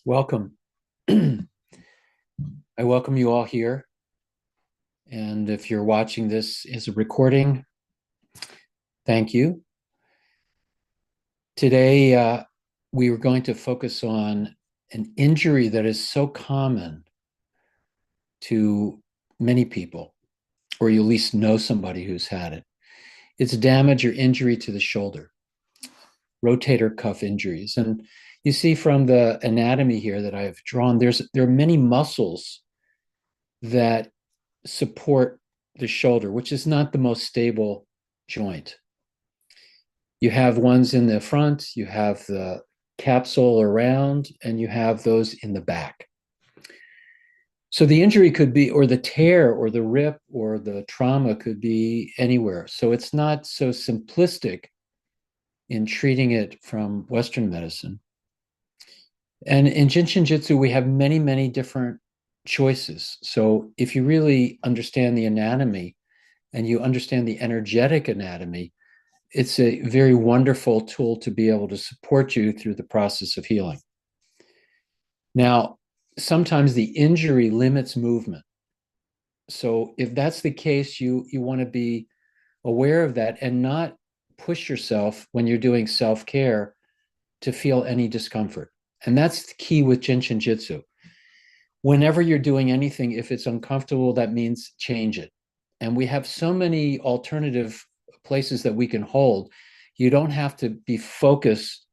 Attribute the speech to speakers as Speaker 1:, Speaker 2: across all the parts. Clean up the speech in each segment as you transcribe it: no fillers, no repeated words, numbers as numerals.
Speaker 1: Welcome. I welcome you all here. And if you're watching this as a recording, thank you. Today, we are going to focus on an injury that is so common to many people, or you at least know somebody who's had it. It's damage or injury to the shoulder, rotator cuff injuries. And you see from the anatomy here that I've drawn, there are many muscles that support the shoulder, which is not the most stable joint. You have ones in the front, you have the capsule around, and you have those in the back. So the injury could be, or the tear, or the rip, or the trauma could be anywhere. So it's not so simplistic in treating it from Western medicine. And in Jin Shin Jyutsu, we have many, many different choices. So if you really understand the anatomy and you understand the energetic anatomy, it's a very wonderful tool to be able to support you through the process of healing. Now, sometimes the injury limits movement. So if that's the case, you want to be aware of that and not push yourself when you're doing self-care to feel any discomfort. And that's the key with Jin Shin Jyutsu. Whenever you're doing anything, if it's uncomfortable, that means change it. And we have so many alternative places that we can hold. You don't have to be focused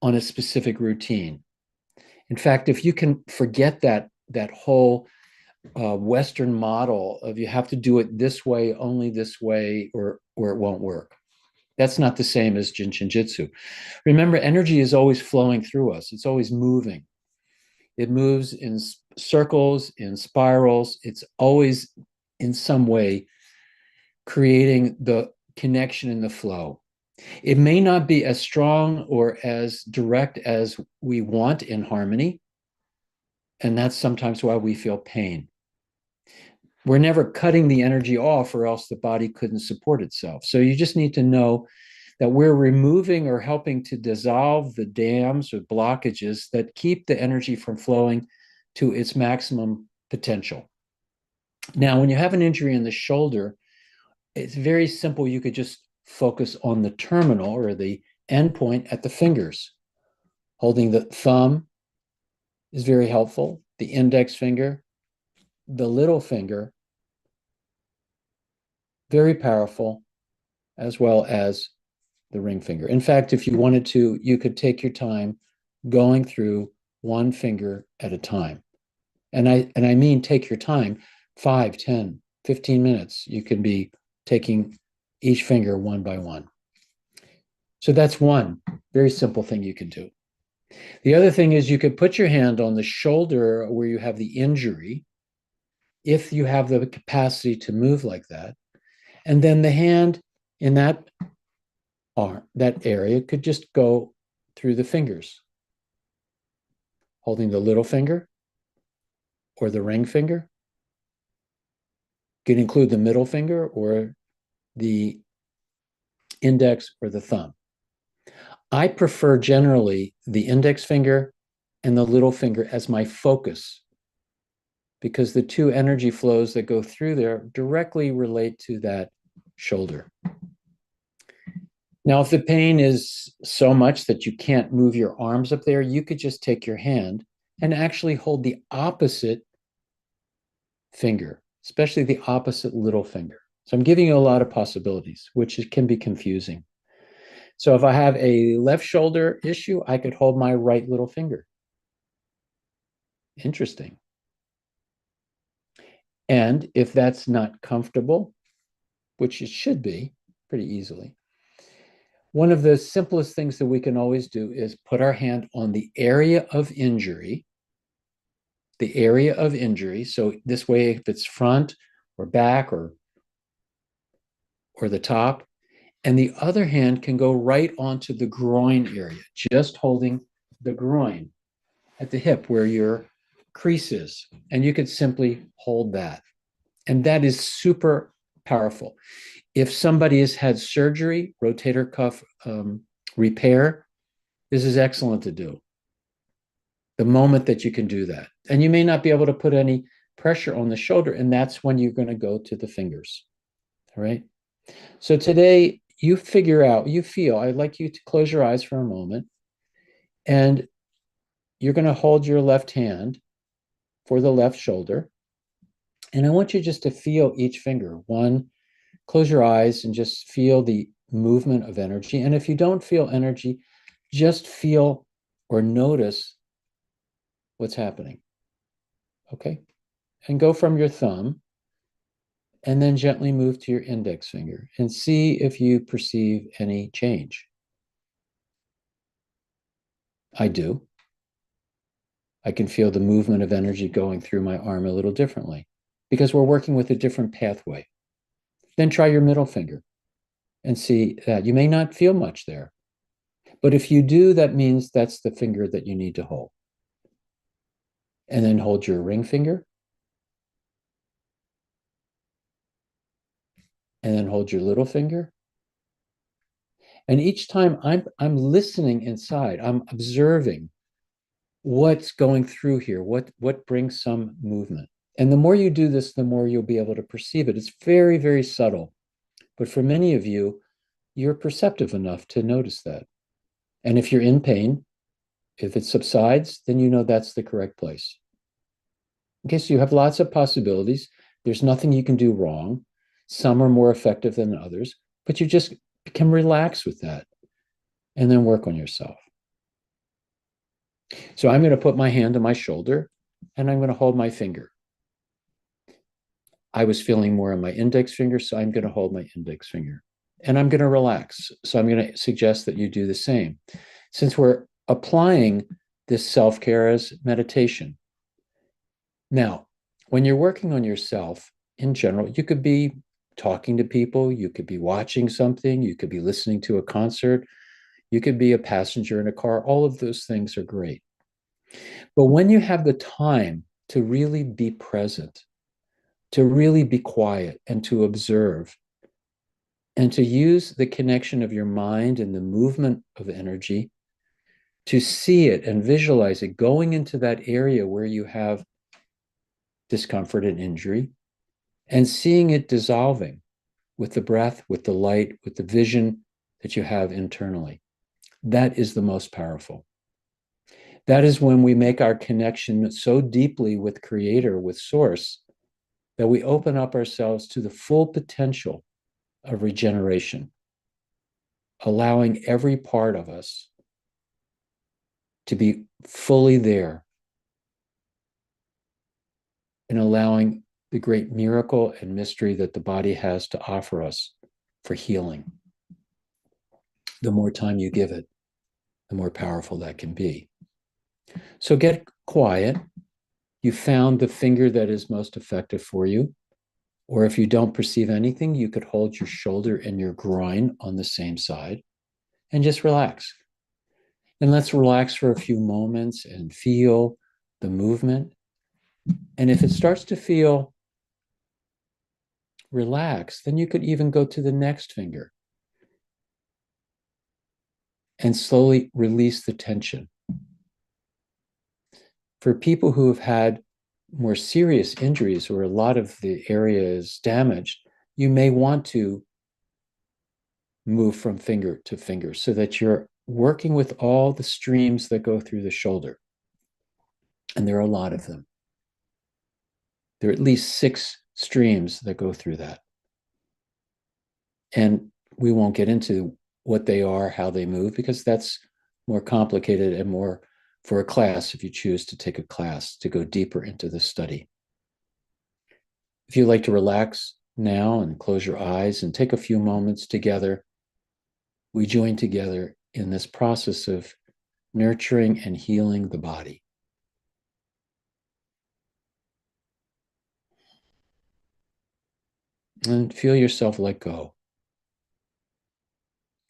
Speaker 1: on a specific routine. In fact, if you can forget that whole Western model of you have to do it this way, only this way, or it won't work. That's not the same as Jin Shin Jyutsu. Remember, energy is always flowing through us. It's always moving. It moves in circles, in spirals. It's always in some way creating the connection and the flow. It may not be as strong or as direct as we want in harmony. And that's sometimes why we feel pain. We're never cutting the energy off, or else the body couldn't support itself. So you just need to know that we're removing or helping to dissolve the dams or blockages that keep the energy from flowing to its maximum potential. Now, when you have an injury in the shoulder, it's very simple. You could just focus on the terminal or the end point at the fingers. Holding the thumb is very helpful, the index finger, the little finger, very powerful, as well as the ring finger. In fact, if you wanted to, you could take your time going through one finger at a time. And I mean take your time, 5, 10, 15 minutes. You can be taking each finger one by one. So that's one very simple thing you can do. The other thing is you could put your hand on the shoulder where you have the injury, if you have the capacity to move like that. And then the hand in that arm, that area, could just go through the fingers, holding the little finger or the ring finger. You can include the middle finger or the index or the thumb. I prefer generally the index finger and the little finger as my focus, because the two energy flows that go through there directly relate to that shoulder. Now, if the pain is so much that you can't move your arms up there, you could just take your hand and actually hold the opposite finger, especially the opposite little finger. So I'm giving you a lot of possibilities, which can be confusing. So if I have a left shoulder issue, I could hold my right little finger. Interesting. And if that's not comfortable, which it should be pretty easily, one of the simplest things that we can always do is put our hand on the area of injury, the area of injury. So this way, if it's front or back or the top, and the other hand can go right onto the groin area, just holding the groin at the hip where your crease is. And you could simply hold that. And that is super powerful. If somebody has had surgery, rotator cuff repair, this is excellent to do. the moment that you can do that. And you may not be able to put any pressure on the shoulder, and that's when you're going to go to the fingers. All right. So today, you figure out, you feel, I'd like you to close your eyes for a moment, and you're going to hold your left hand for the left shoulder. And I want you just to feel each finger. One, close your eyes and just feel the movement of energy. And if you don't feel energy, just feel or notice what's happening. Okay. And go from your thumb and then gently move to your index finger and see if you perceive any change. I do. I can feel the movement of energy going through my arm a little differently because we're working with a different pathway. Then try your middle finger and see that. You may not feel much there, but if you do, that means that's the finger that you need to hold. And then hold your ring finger, and then hold your little finger. And each time I'm listening inside, I'm observing what's going through here, what brings some movement. And the more you do this, the more you'll be able to perceive it. It's very, very subtle. But for many of you, you're perceptive enough to notice that. And if you're in pain, if it subsides, then you know that's the correct place. Okay, so you have lots of possibilities. There's nothing you can do wrong. Some are more effective than others, but you just can relax with that and then work on yourself. So I'm going to put my hand on my shoulder and I'm going to hold my finger. I was feeling more on my index finger, so I'm going to hold my index finger. And I'm going to relax. So I'm going to suggest that you do the same. Since we're applying this self-care as meditation. Now, when you're working on yourself in general, you could be talking to people, you could be watching something, you could be listening to a concert, you could be a passenger in a car. All of those things are great. But when you have the time to really be present, to really be quiet and to observe, and to use the connection of your mind and the movement of energy to see it and visualize it going into that area where you have discomfort and injury, and seeing it dissolving with the breath, with the light, with the vision that you have internally. That is the most powerful. That is when we make our connection so deeply with Creator, with Source, that we open up ourselves to the full potential of regeneration, allowing every part of us to be fully there and allowing the great miracle and mystery that the body has to offer us for healing. The more time you give it, the more powerful that can be. So get quiet. You found the finger that is most effective for you. Or if you don't perceive anything, you could hold your shoulder and your groin on the same side and just relax. And let's relax for a few moments and feel the movement. And if it starts to feel relaxed, then you could even go to the next finger and slowly release the tension. For people who have had more serious injuries or a lot of the area is damaged, you may want to move from finger to finger so that you're working with all the streams that go through the shoulder. And there are a lot of them. There are at least 6 streams that go through that. And we won't get into what they are, how they move, because that's more complicated and more for a class if you choose to take a class to go deeper into the study. If you'd like to relax now and close your eyes and take a few moments together, we join together in this process of nurturing and healing the body. And feel yourself let go.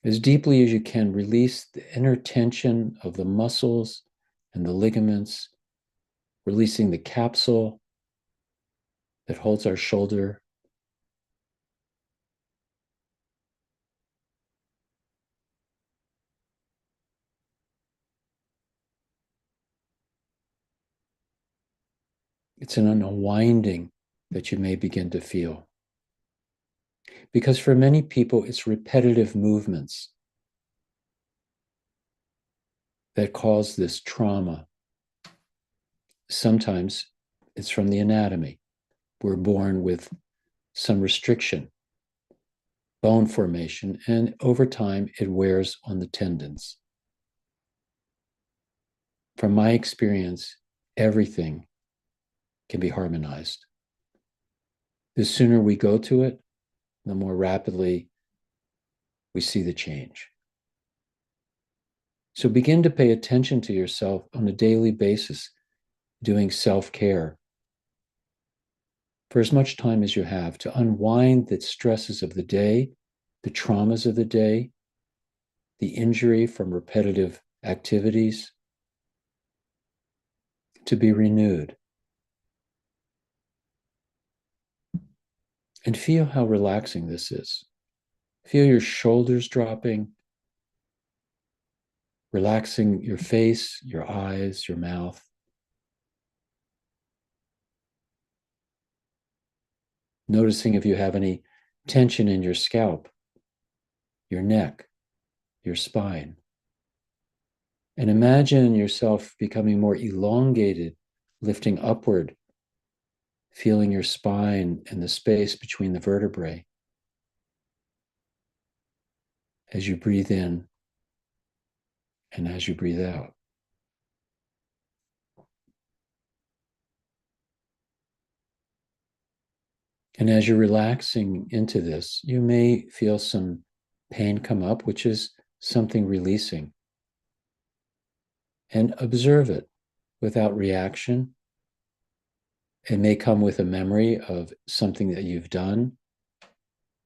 Speaker 1: As deeply as you can, release the inner tension of the muscles and the ligaments, releasing the capsule that holds our shoulder. It's an unwinding that you may begin to feel. Because for many people, it's repetitive movements that cause this trauma. Sometimes it's from the anatomy. We're born with some restriction, bone formation, and over time it wears on the tendons. From my experience, everything can be harmonized. The sooner we go to it, the more rapidly we see the change. So begin to pay attention to yourself on a daily basis, doing self-care for as much time as you have to unwind the stresses of the day, the traumas of the day, the injury from repetitive activities, to be renewed. And feel how relaxing this is. Feel your shoulders dropping, relaxing your face, your eyes, your mouth. Noticing if you have any tension in your scalp, your neck, your spine. And imagine yourself becoming more elongated, lifting upward, feeling your spine and the space between the vertebrae as you breathe in and as you breathe out. And as you're relaxing into this, you may feel some pain come up, which is something releasing. And observe it without reaction. It may come with a memory of something that you've done,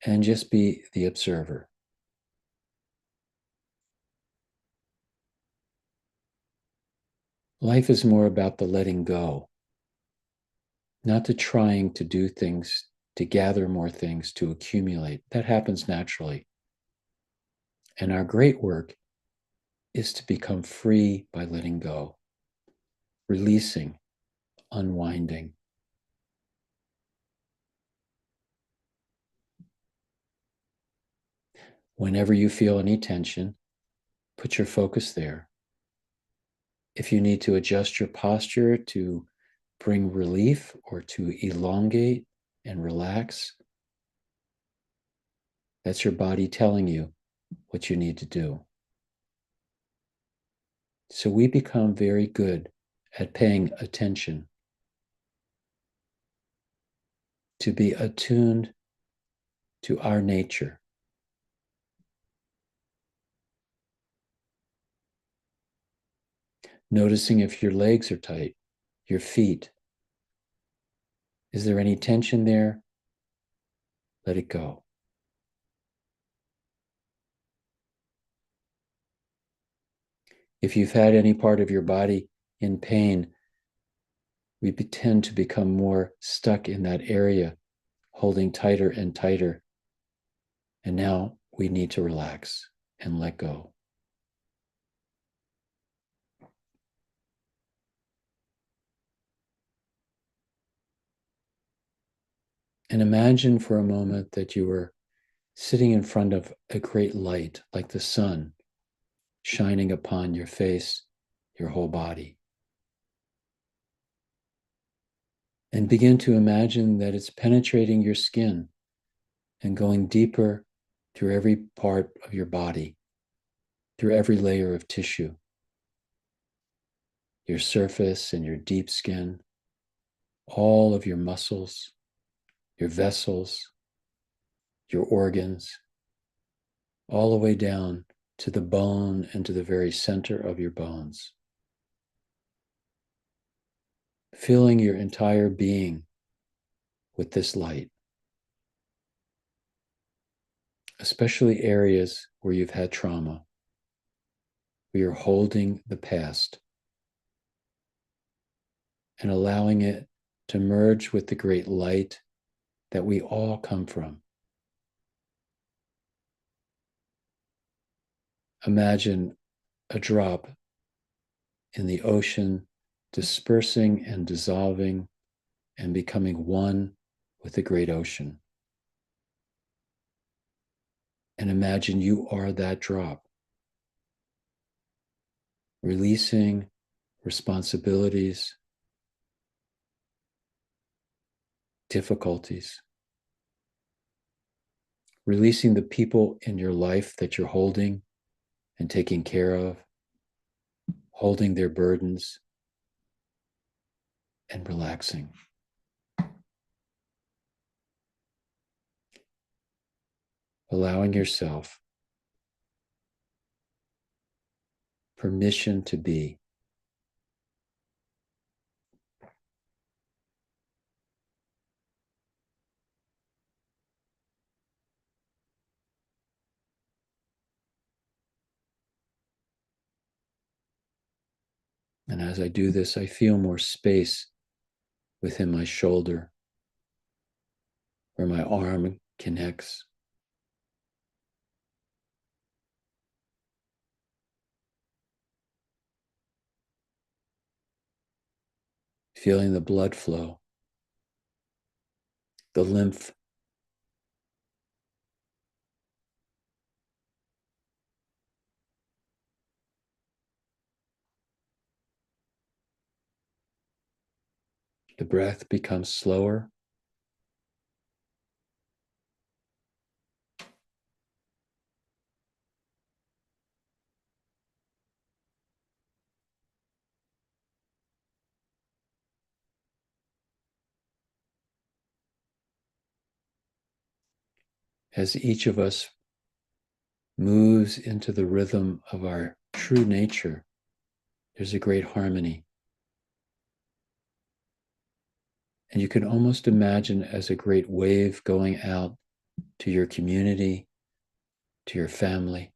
Speaker 1: and just be the observer. Life is more about the letting go, not the trying to do things, to gather more things, to accumulate. That happens naturally. And our great work is to become free by letting go, releasing, unwinding. Whenever you feel any tension, put your focus there. If you need to adjust your posture to bring relief or to elongate and relax, that's your body telling you what you need to do. So we become very good at paying attention, to be attuned to our nature. Noticing if your legs are tight, your feet. Is there any tension there? Let it go. If you've had any part of your body in pain, we tend to become more stuck in that area, holding tighter and tighter. And now we need to relax and let go. And imagine for a moment that you were sitting in front of a great light, like the sun, shining upon your face, your whole body. And begin to imagine that it's penetrating your skin and going deeper through every part of your body, through every layer of tissue, your surface and your deep skin, all of your muscles, your vessels, your organs, all the way down to the bone and to the very center of your bones. Filling your entire being with this light, especially areas where you've had trauma. We are holding the past and allowing it to merge with the great light that we all come from. Imagine a drop in the ocean dispersing and dissolving and becoming one with the great ocean. And imagine you are that drop, releasing responsibilities, difficulties, releasing the people in your life that you're holding and taking care of, holding their burdens, and relaxing. Allowing yourself permission to be. And as I do this, I feel more space within my shoulder where my arm connects. Feeling the blood flow, the lymph, the breath becomes slower. As each of us moves into the rhythm of our true nature, there's a great harmony. And you can almost imagine as a great wave going out to your community, to your family,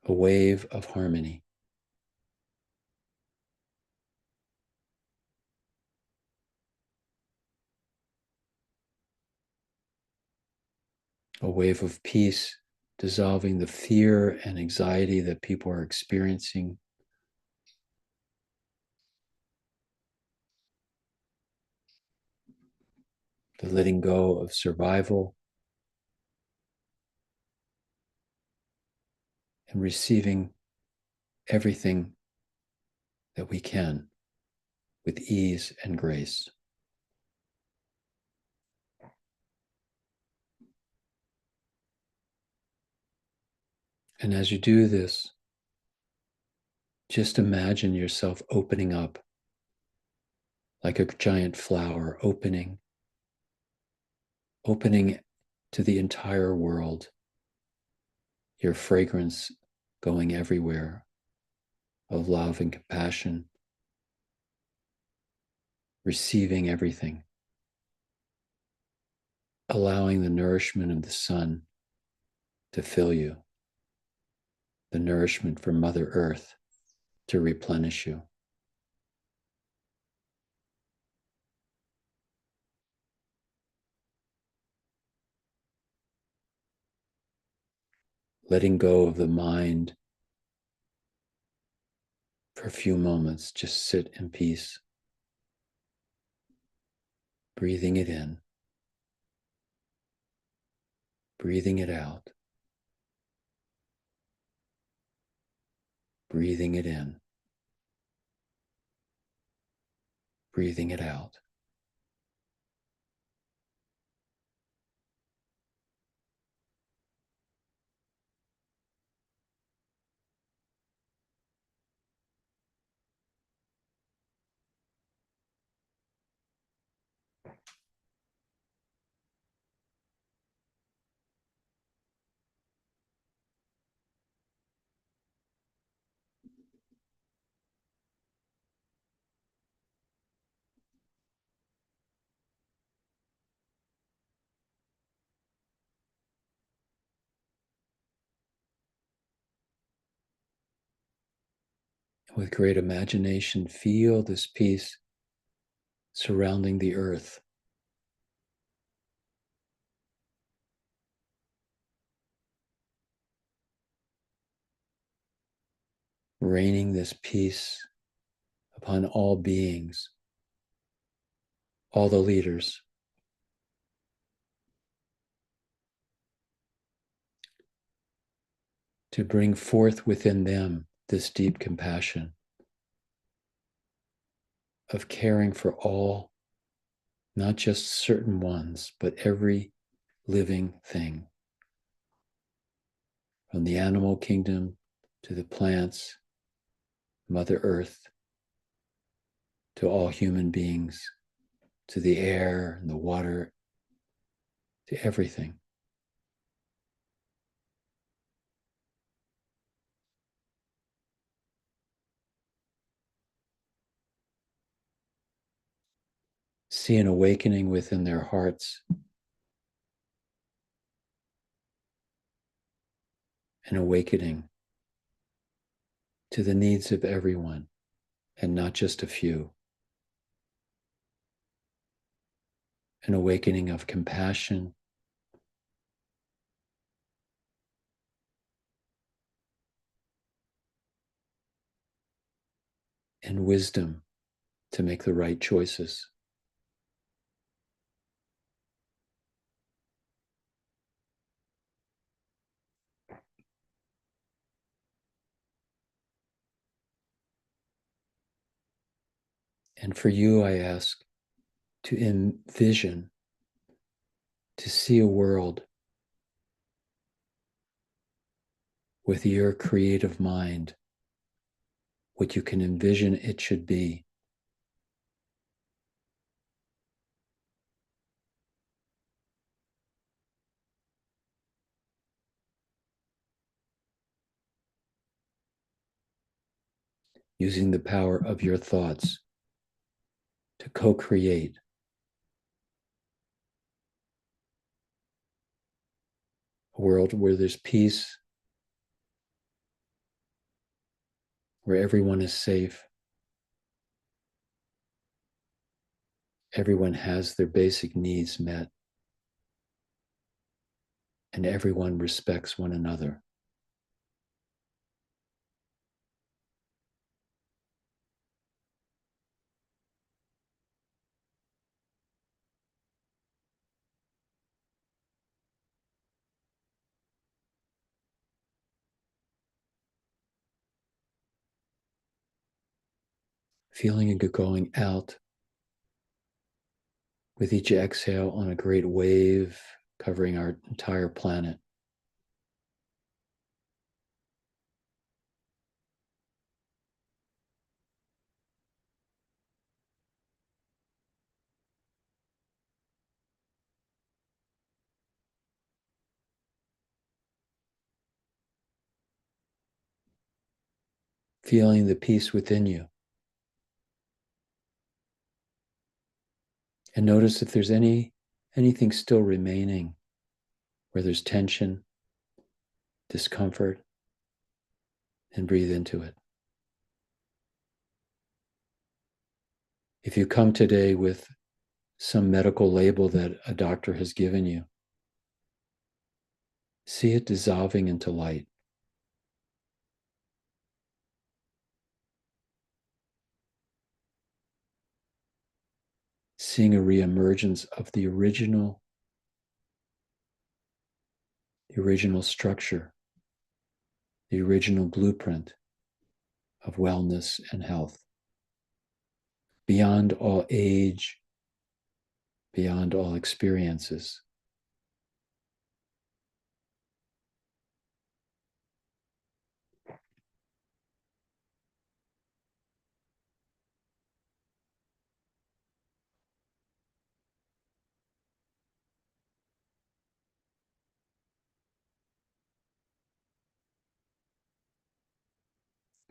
Speaker 1: a wave of harmony. A wave of peace, dissolving the fear and anxiety that people are experiencing. The letting go of survival and receiving everything that we can with ease and grace. And as you do this, just imagine yourself opening up like a giant flower, opening to the entire world, your fragrance going everywhere of love and compassion, receiving everything, allowing the nourishment of the sun to fill you, the nourishment from Mother Earth to replenish you. Letting go of the mind for a few moments, just sit in peace, breathing it in, breathing it out, breathing it in, breathing it out. With great imagination, feel this peace surrounding the earth. Raining this peace upon all beings, all the leaders, to bring forth within them this deep compassion of caring for all, not just certain ones, but every living thing, from the animal kingdom to the plants, Mother Earth, to all human beings, to the air and the water, to everything. See an awakening within their hearts, an awakening to the needs of everyone and not just a few, an awakening of compassion, and wisdom to make the right choices. And for you, I ask to envision, to see a world with your creative mind, what you can envision it should be. Using the power of your thoughts to co-create a world where there's peace, where everyone is safe, everyone has their basic needs met, and everyone respects one another. Feeling it going out with each exhale on a great wave covering our entire planet. Feeling the peace within you. And notice if there's anything still remaining where there's tension, discomfort, and breathe into it. If you come today with some medical label that a doctor has given you, see it dissolving into light. Seeing a reemergence of the original structure, the original blueprint of wellness and health, beyond all age, beyond all experiences.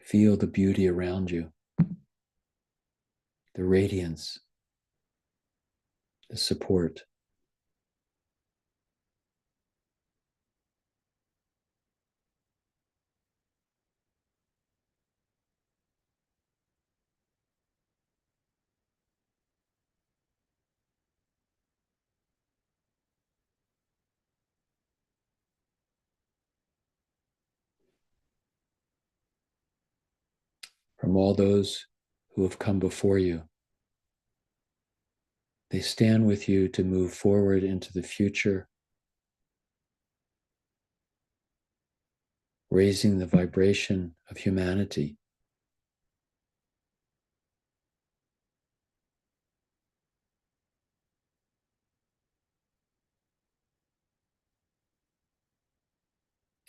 Speaker 1: Feel the beauty around you, the radiance, the support. From all those who have come before you, They stand with you to move forward into the future, raising the vibration of humanity.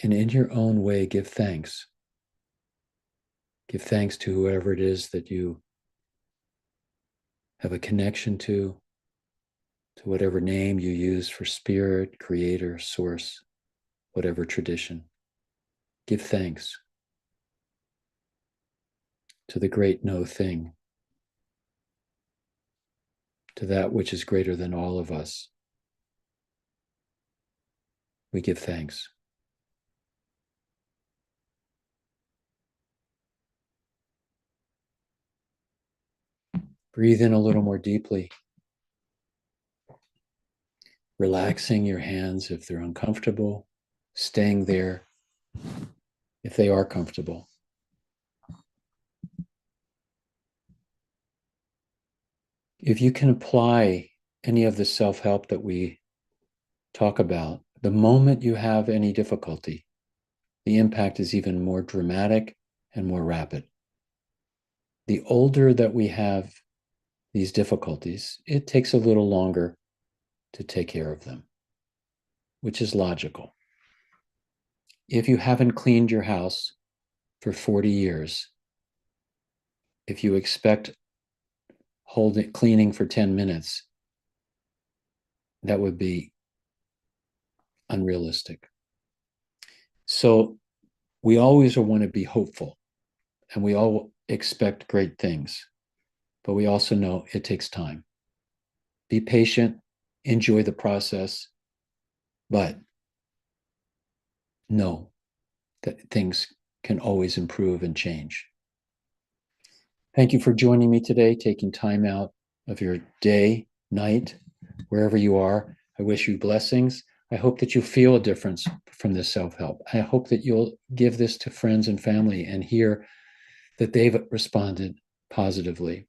Speaker 1: And in your own way, give thanks. Give thanks to whoever it is that you have a connection to whatever name you use for spirit, creator, source, whatever tradition. Give thanks to the great no thing, to that which is greater than all of us. We give thanks. Breathe in a little more deeply, relaxing your hands if they're uncomfortable, staying there if they are comfortable. If you can apply any of the self-help that we talk about, the moment you have any difficulty, the impact is even more dramatic and more rapid. The older that we have these difficulties, it takes a little longer to take care of them, which is logical. If you haven't cleaned your house for 40 years, if you expect cleaning for 10 minutes, that would be unrealistic. So we always want to be hopeful, and we all expect great things, but we also know it takes time. Be patient, enjoy the process, but know that things can always improve and change. Thank you for joining me today, taking time out of your day, night, wherever you are. I wish you blessings. I hope that you feel a difference from this self-help. I hope that you'll give this to friends and family and hear that they've responded positively.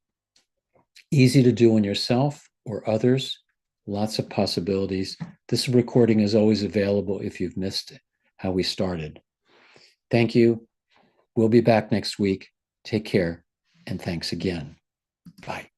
Speaker 1: Easy to do on yourself or others. Lots of possibilities. This recording is always available if you've missed how we started. Thank you. We'll be back next week. Take care, and thanks again. Bye.